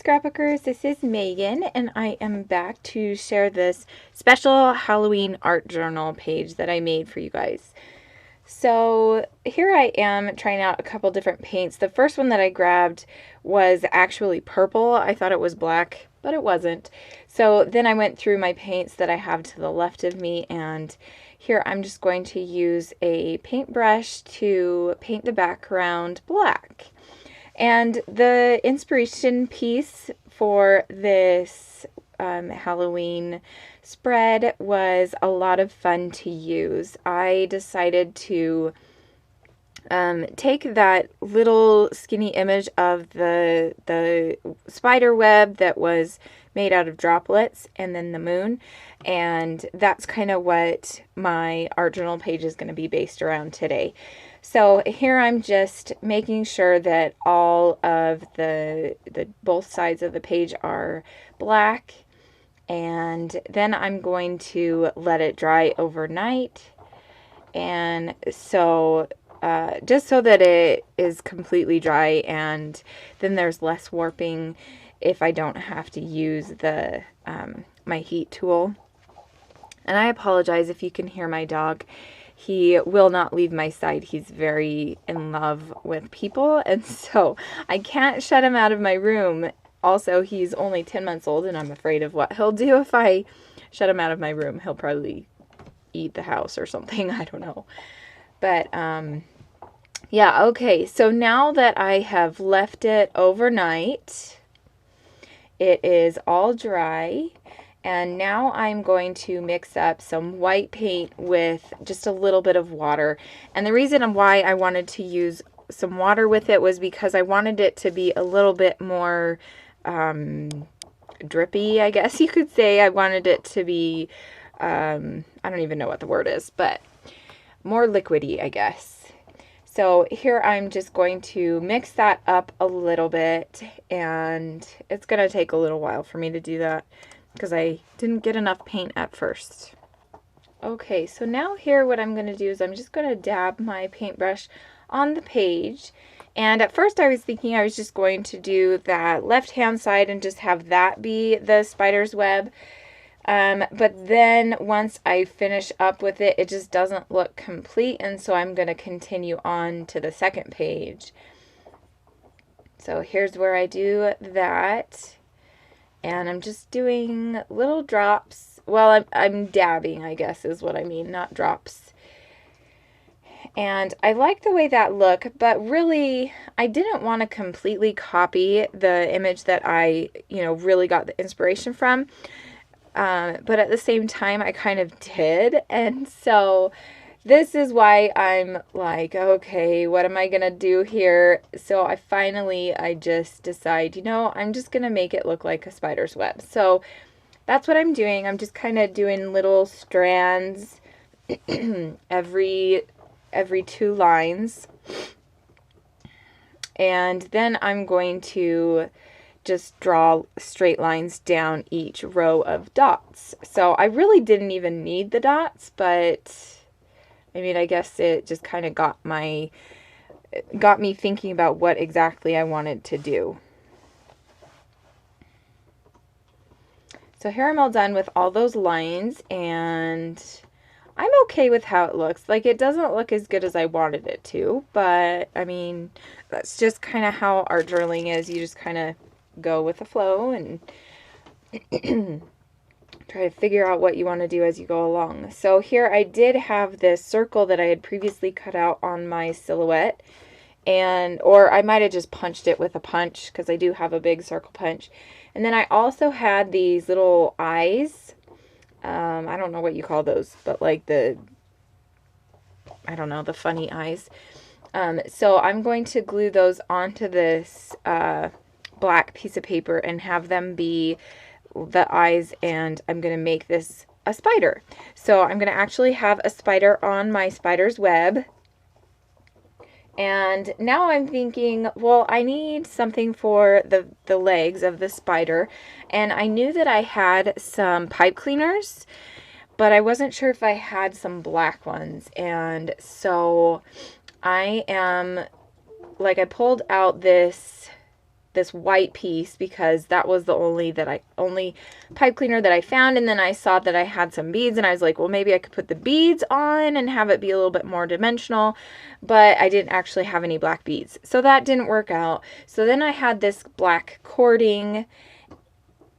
scrapbookers, this is Megan, and I am back to share this special Halloween art journal page that I made for you guys. So here I am trying out a couple different paints. The first one that I grabbed was actually purple. I thought it was black, but it wasn't. So then I went through my paints that I have to the left of me, and here I'm just going to use a paintbrush to paint the background black. And the inspiration piece for this Halloween spread was a lot of fun to use. I decided to take that little skinny image of the spider web that was made out of droplets and then the moon, and that's kind of what my art journal page is going to be based around today. So here I'm just making sure that all of the both sides of the page are black, and then I'm going to let it dry overnight, and so just so that it is completely dry, and then there's less warping if I don't have to use the my heat tool. And I apologize if you can hear my dog. He will not leave my side. He's very in love with people, and so I can't shut him out of my room. Also, he's only 10 months old, and I'm afraid of what he'll do if I shut him out of my room. He'll probably eat the house or something. I don't know. But, yeah, okay. So now that I have left it overnight, it is all dry. And now I'm going to mix up some white paint with just a little bit of water. And the reason why I wanted to use some water with it was because I wanted it to be a little bit more drippy, I guess you could say. I wanted it to be, I don't even know what the word is, but more liquidy, I guess. So here I'm just going to mix that up a little bit, and it's going to take a little while for me to do that, because I didn't get enough paint at first. Okay, so now here what I'm going to do is I'm just going to dab my paintbrush on the page. And at first I was thinking I was just going to do that left-hand side and just have that be the spider's web. But then once I finish up with it, it just doesn't look complete, and so I'm going to continue on to the second page. So here's where I do that. And I'm just doing little drops. Well, I'm dabbing, I guess is what I mean, not drops. And I like the way that look, but really, I didn't want to completely copy the image that I, really got the inspiration from. But at the same time, I kind of did. And so this is why I'm like, okay, what am I going to do here? So I just decide, I'm just going to make it look like a spider's web. So that's what I'm doing. I'm just kind of doing little strands every 2 lines. And then I'm going to just draw straight lines down each row of dots. So I really didn't even need the dots, but I mean, I guess it just kind of got me thinking about what exactly I wanted to do. So here I'm all done with all those lines, and I'm okay with how it looks. Like, it doesn't look as good as I wanted it to, but I mean, that's just kind of how art journaling is. You just kind of go with the flow and try to figure out what you want to do as you go along. So here I did have this circle that I had previously cut out on my silhouette, or I might have just punched it with a punch, because I do have a big circle punch. And then I also had these little eyes. I don't know what you call those, but like the funny eyes. So I'm going to glue those onto this black piece of paper and have them be the eyes, and I'm going to make this a spider. So I'm going to actually have a spider on my spider's web. And now I'm thinking, well, I need something for the legs of the spider. And I knew that I had some pipe cleaners, but I wasn't sure if I had some black ones. And so I pulled out this this white piece because that was the only pipe cleaner that I found, and then I saw that I had some beads and I was like, well, maybe I could put the beads on and have it be a little bit more dimensional, but I didn't actually have any black beads, so that didn't work out. So then I had this black cording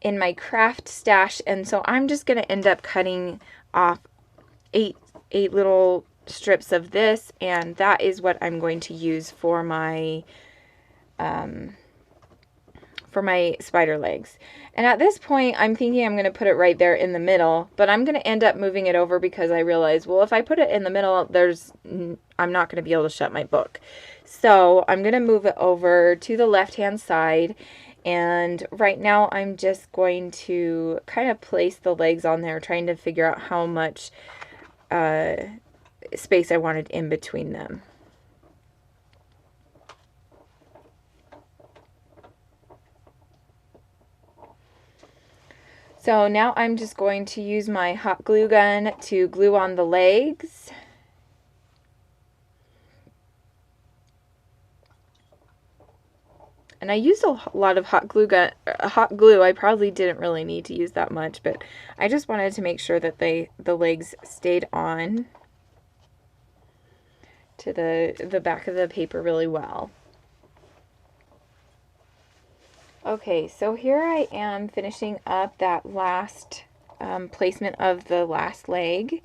in my craft stash, and so I'm just going to end up cutting off eight little strips of this, and that is what I'm going to use for my spider legs. And at this point, I'm thinking I'm going to put it right there in the middle, but I'm going to end up moving it over because I realize, well, if I put it in the middle, I'm not going to be able to shut my book. So I'm going to move it over to the left-hand side, and right now I'm just going to kind of place the legs on there, trying to figure out how much space I wanted in between them. So now I'm just going to use my hot glue gun to glue on the legs. And I used a lot of hot glue. I probably didn't really need to use that much, but I just wanted to make sure that the legs stayed on to the back of the paper really well. Okay, so here I am finishing up that last placement of the last leg,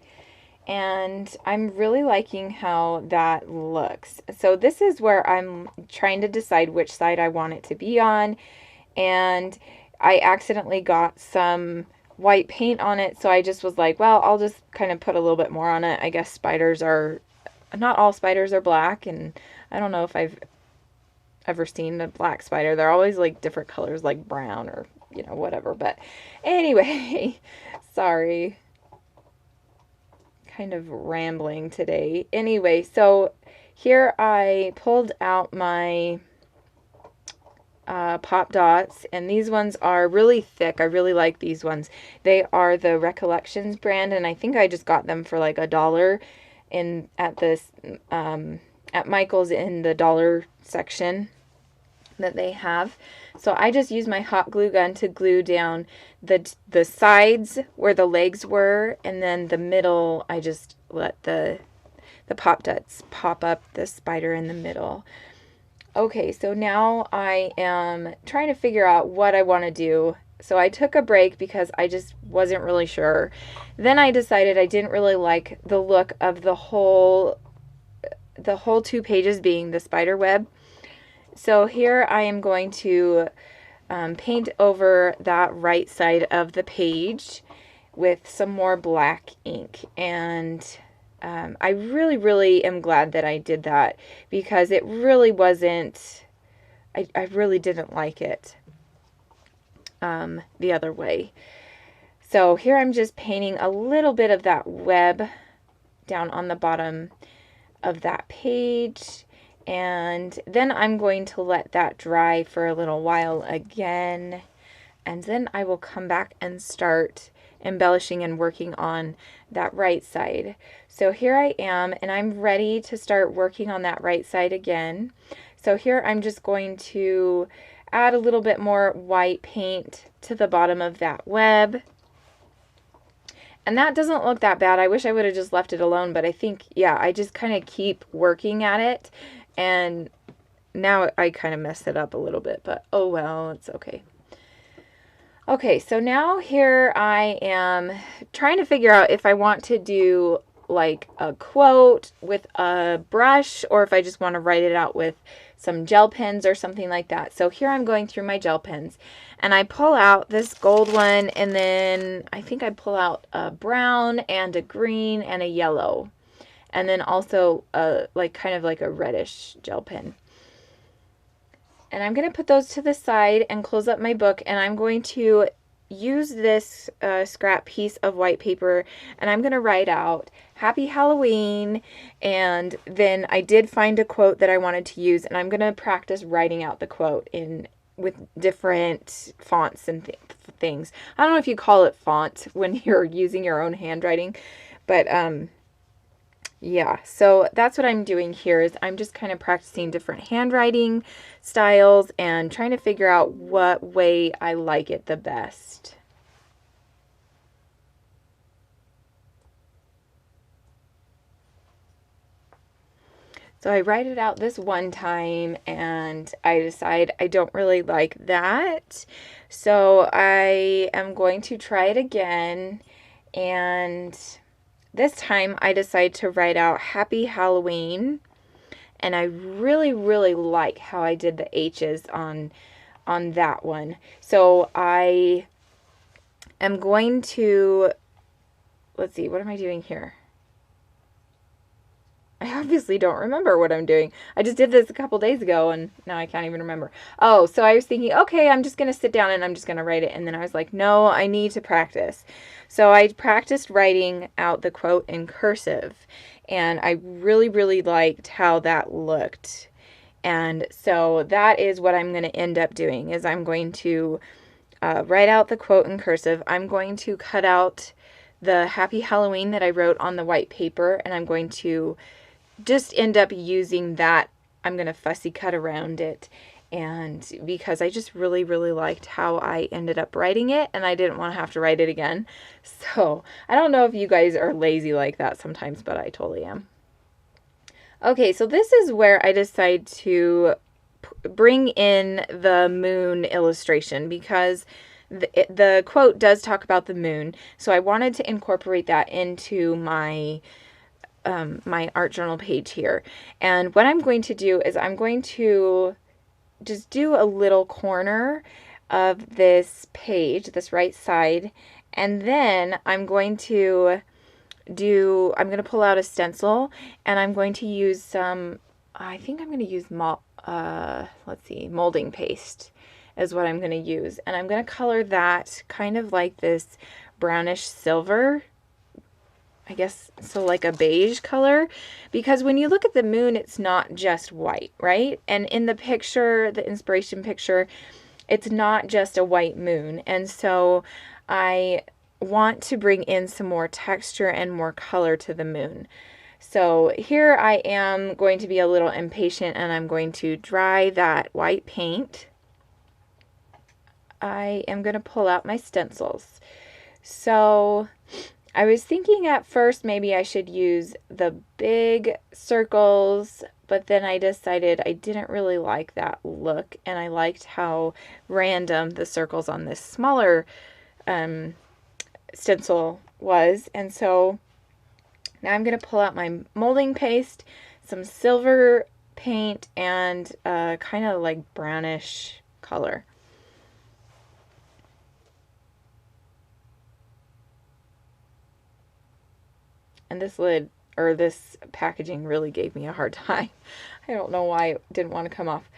and I'm really liking how that looks. So this is where I'm trying to decide which side I want it to be on, and I accidentally got some white paint on it, so I just was like, well, I'll just kind of put a little bit more on it. I guess not all spiders are black, and I don't know if I've ever seen a black spider. They're always like different colors, like brown or, you know, whatever. But anyway, sorry. Kind of rambling today. Anyway, so here I pulled out my pop dots, and these ones are really thick. I really like these ones. They are the Recollections brand, and I think I just got them for like $1 at Michael's in the dollar section that they have. So I just used my hot glue gun to glue down the sides where the legs were, and then the middle I just let the pop dots pop up the spider in the middle. Okay, so now I am trying to figure out what I want to do. So I took a break because I just wasn't really sure. Then I decided I didn't really like the look of the whole 2 pages being the spider web. So here I am going to paint over that right side of the page with some more black ink. And I really, really am glad that I did that, because it really wasn't, I really didn't like it the other way. So here I'm just painting a little bit of that web down on the bottom of that page. And then I'm going to let that dry for a little while again. And then I will come back and start embellishing and working on that right side. So here I am, and I'm ready to start working on that right side again. So here I'm just going to add a little bit more white paint to the bottom of that web. And that doesn't look that bad. I wish I would have just left it alone, but I think, yeah, I just kind of keep working at it. And now I kind of messed it up a little bit, but oh well, it's okay. Okay, so now here I am trying to figure out if I want to do like a quote with a brush, or if I just want to write it out with some gel pens or something like that. So here I'm going through my gel pens, and I pull out this gold one, and then I think I pull out a brown and a green and a yellow. And then also like kind of like a reddish gel pen. And I'm going to put those to the side and close up my book, and I'm going to use this scrap piece of white paper, and I'm going to write out Happy Halloween. And then I did find a quote that I wanted to use, and I'm going to practice writing out the quote with different fonts and things. I don't know if you call it font when you're using your own handwriting, but Yeah, so that's what I'm doing here is I'm just kind of practicing different handwriting styles and trying to figure out what way I like it the best. So I write it out this one time and I decide I don't really like that. So I am going to try it again, and this time I decide to write out Happy Halloween, and I really, really like how I did the H's on that one. So I am going to, let's see, what am I doing here? I obviously don't remember what I'm doing. I just did this a couple days ago and now I can't even remember. Oh, so I was thinking, okay, I'm just going to sit down and I'm just going to write it. And then I was like, no, I need to practice. So I practiced writing out the quote in cursive, and I really, really liked how that looked. And so that is what I'm going to end up doing is I'm going to write out the quote in cursive. I'm going to cut out the Happy Halloween that I wrote on the white paper, and I'm going to just end up using that. I'm going to fussy cut around it, and because I just really, really liked how I ended up writing it, and I didn't want to have to write it again. So I don't know if you guys are lazy like that sometimes, but I totally am. Okay, so this is where I decide to bring in the moon illustration because the quote does talk about the moon, so I wanted to incorporate that into my my art journal page here. And what I'm going to do is I'm going to just do a little corner of this page, this right side, and then I'm going to pull out a stencil, and I'm going to use some, I think I'm going to use let's see, molding paste is what I'm going to use. And I'm going to color that kind of like this brownish silver, I guess, so like a beige color, because when you look at the moon, it's not just white, right? And in the picture, the inspiration picture, it's not just a white moon. And so I want to bring in some more texture and more color to the moon. So here I am going to be a little impatient, and I'm going to dry that white paint. I am going to pull out my stencils. So I was thinking at first maybe I should use the big circles, but then I decided I didn't really like that look, and I liked how random the circles on this smaller stencil was. And so now I'm going to pull out my molding paste, some silver paint, and kind of like brownish color. And this lid, or this packaging, really gave me a hard time. I don't know why it didn't want to come off.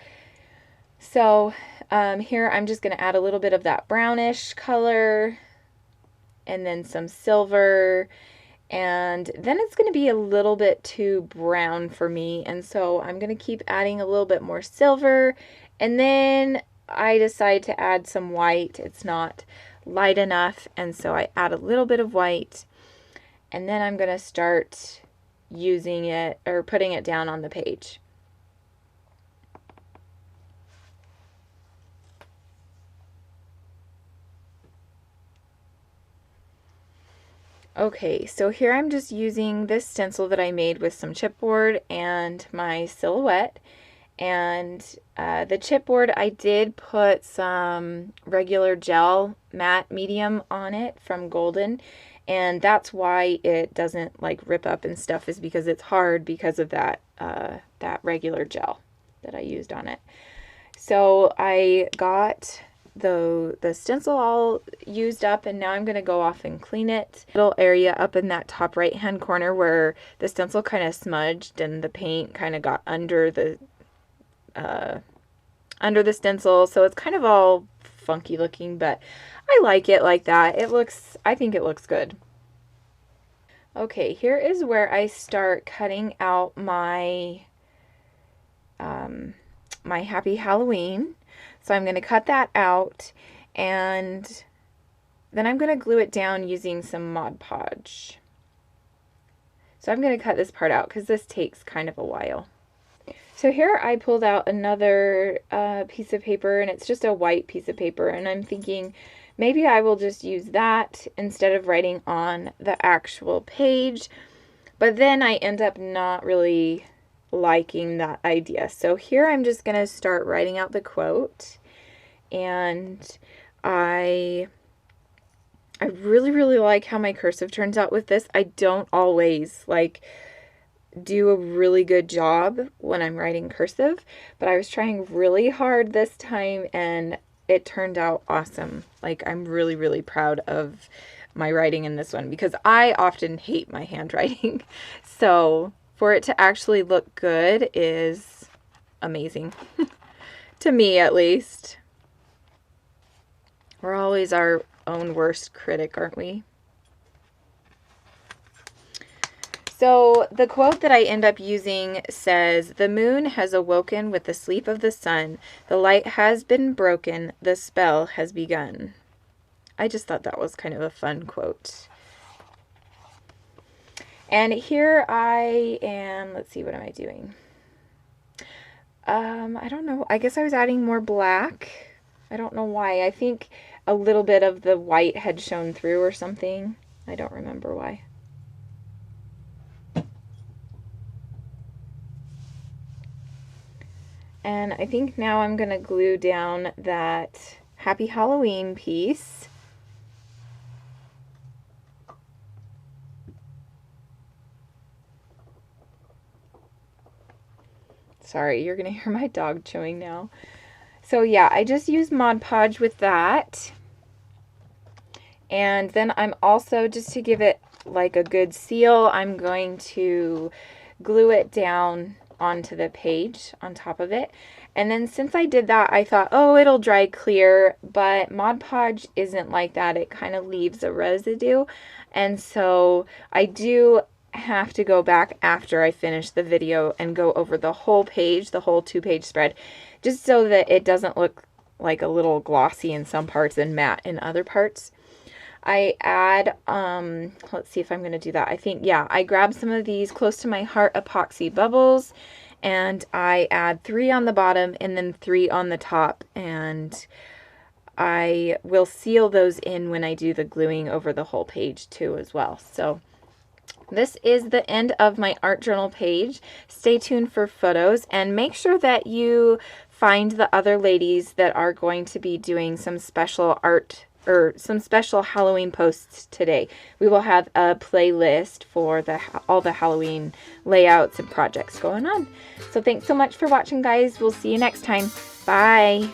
So here I'm just going to add a little bit of that brownish color, and then some silver, and then it's going to be a little bit too brown for me, and so I'm going to keep adding a little bit more silver, and then I decide to add some white. It's not light enough, and so I add a little bit of white, and then I'm going to start using it or putting it down on the page. Okay, so here I'm just using this stencil that I made with some chipboard and my silhouette. And the chipboard, I did put some regular gel matte medium on it from Golden, and that's why it doesn't like rip up and stuff, is because it's hard because of that that regular gel that I used on it. So I got the stencil all used up, and now I'm going to go off and clean it. Little area up in that top right hand corner where the stencil kind of smudged and the paint kind of got under the stencil, so it's kind of all funky looking, but I like it like that. I think it looks good. Okay, here is where I start cutting out my my Happy Halloween. So I'm going to cut that out, and then I'm going to glue it down using some Mod Podge. So I'm going to cut this part out because this takes kind of a while. So here I pulled out another piece of paper, and it's just a white piece of paper, and I'm thinking maybe I will just use that instead of writing on the actual page, but then I end up not really liking that idea. So here I'm just going to start writing out the quote, and I really like how my cursive turns out with this. I don't always do a really good job when I'm writing cursive, but I was trying really hard this time and it turned out awesome. I'm really proud of my writing in this one because I often hate my handwriting. So for it to actually look good is amazing. To me, at least. We're always our own worst critic, aren't we? So the quote that I end up using says, "The moon has awoken with the sleep of the sun. The light has been broken. The spell has begun." I just thought that was kind of a fun quote. And here I am, let's see, what am I doing? I don't know. I guess I was adding more black. I don't know why. I think a little bit of the white had shown through or something. I don't remember why. And I think now I'm going to glue down that Happy Halloween piece. Sorry, you're going to hear my dog chewing now. So yeah, I just used Mod Podge with that. And then I'm also, just to give it like a good seal, I'm going to glue it down onto the page on top of it. And then since I did that, I thought, oh, it'll dry clear, but Mod Podge isn't like that. It kind of leaves a residue. And so I do have to go back after I finish the video and go over the whole page, the whole 2-page spread, just so that it doesn't look like a little glossy in some parts and matte in other parts. I add, let's see if I'm going to do that. I think, yeah, I grab some of these Close to My Heart epoxy bubbles, and I add 3 on the bottom and then 3 on the top, and I will seal those in when I do the gluing over the whole page too as well. So this is the end of my art journal page. Stay tuned for photos, and make sure that you find the other ladies that are going to be doing some special art or some special Halloween posts today. We will have a playlist for all the Halloween layouts and projects going on. So thanks so much for watching, guys. We'll see you next time. Bye.